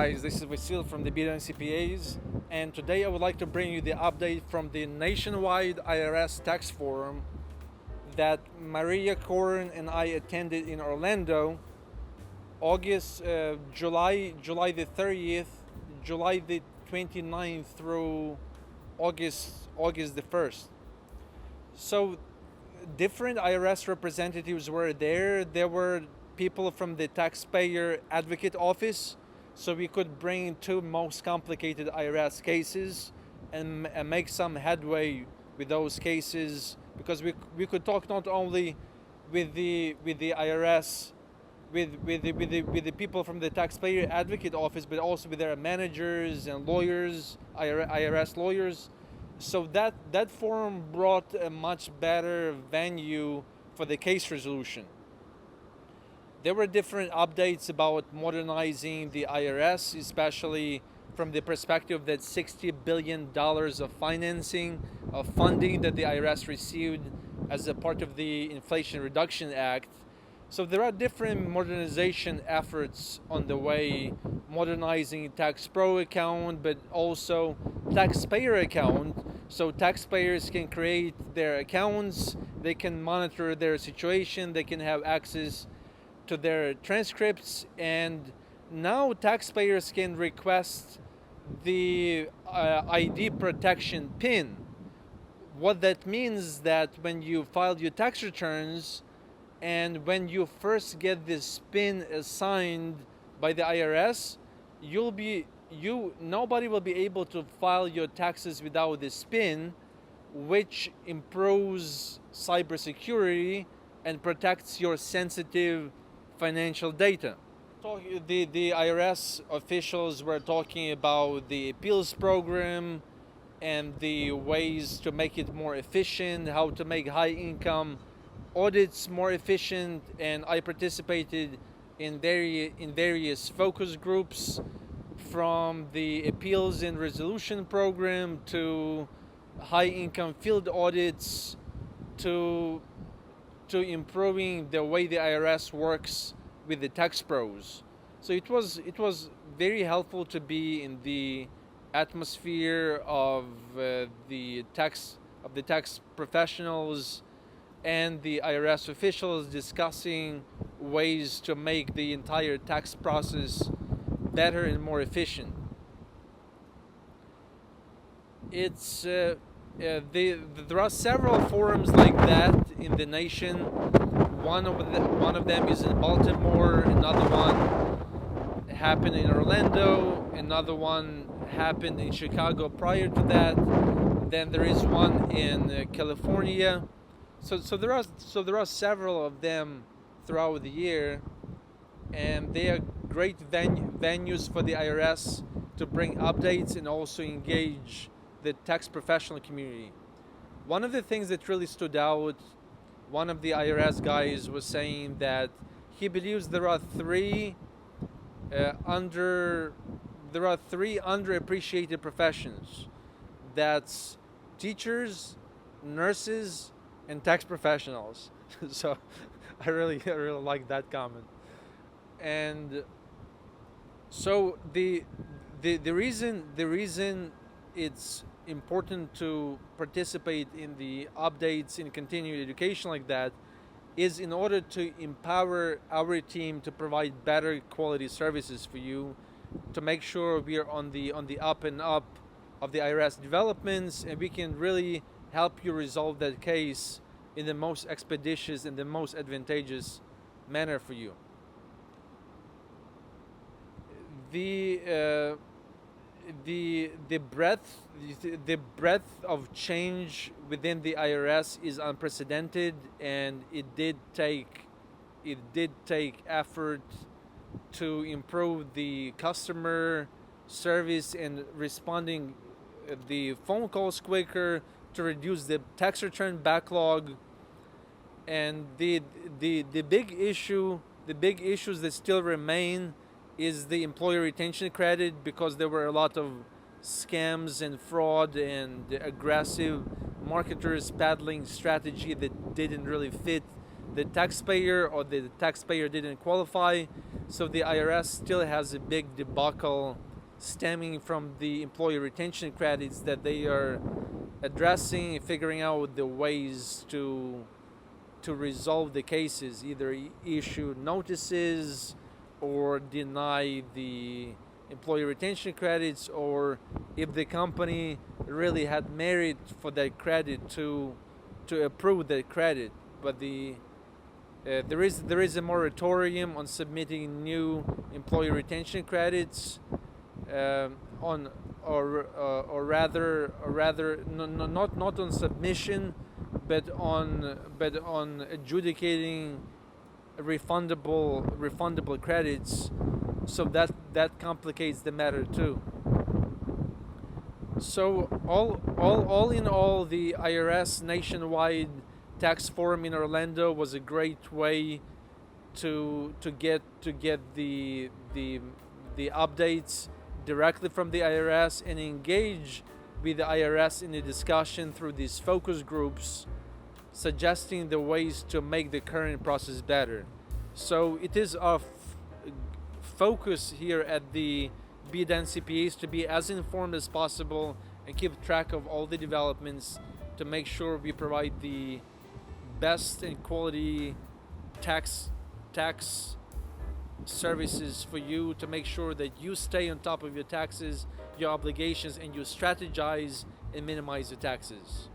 guys, this is Vasyl from the B2 CPAs, and today I would like to bring you the update from the nationwide IRS Tax Forum that Mariia and I attended in Orlando, July the 30th, July the 29th through August the 1st. So different IRS representatives were there. There were people from the taxpayer advocate office, so we could bring two most complicated IRS cases and make some headway with those cases, because we could talk not only with the IRS, with the people from the taxpayer advocate office, but also with their managers and lawyers, IRS lawyers. So that forum brought a much better venue for the case resolution. There were different updates about modernizing the IRS, especially from the perspective that $60 billion of funding that the IRS received as a part of the Inflation Reduction Act. So there are different modernization efforts on the way, modernizing Tax Pro account, but also taxpayer account. So taxpayers can create their accounts, they can monitor their situation, they can have access to their transcripts, and now taxpayers can request the ID protection PIN. What that means is that when you file your tax returns and when you first get this PIN assigned by the IRS, nobody will be able to file your taxes without this PIN, which improves cybersecurity and protects your sensitive financial data. The IRS officials were talking about the appeals program and the ways to make it more efficient, how to make high income audits more efficient, and I participated in various focus groups, from the appeals and resolution program to high income field audits to improving the way the IRS works with the tax pros. So it was very helpful to be in the atmosphere of the tax professionals and the IRS officials discussing ways to make the entire tax process better and more efficient. There are several forums like that in the nation. One of them is in Baltimore. Another one happened in Orlando. Another one happened in Chicago prior to that. Then there is one in California. So there are several of them throughout the year, and they are great venues for the IRS to bring updates and also engage the tax professional community. One of the things that really stood out, one of the IRS guys was saying that he believes there are three underappreciated professions. That's teachers, nurses, and tax professionals. So I really like that comment. And so the reason it's important to participate in the updates in continuing education like that is in order to empower our team to provide better quality services for you, to make sure we are on the up and up of the IRS developments, and we can really help you resolve that case in the most expeditious and the most advantageous manner for you. The breadth of change within the IRS is unprecedented, and it did take effort to improve the customer service and responding the phone calls quicker, to reduce the tax return backlog. And the big issues that still remain is the employee retention credit, because there were a lot of scams and fraud and aggressive marketers peddling strategy that didn't really fit the taxpayer, or the taxpayer didn't qualify. So the IRS still has a big debacle stemming from the employee retention credits that they are addressing, figuring out the ways to resolve the cases, either issue notices or deny the employee retention credits, or if the company really had merit for that credit to approve that credit. But there is a moratorium on submitting new employee retention credits on or rather not on submission, but on adjudicating refundable credits. So that complicates the matter too. So all in all, the IRS nationwide tax forum in Orlando was a great way to get the updates directly from the IRS and engage with the IRS in a discussion through these focus groups, suggesting the ways to make the current process better. So it is our focus here at the BDAN CPAs to be as informed as possible and keep track of all the developments to make sure we provide the best and quality tax services for you, to make sure that you stay on top of your taxes, your obligations, and you strategize and minimize your taxes.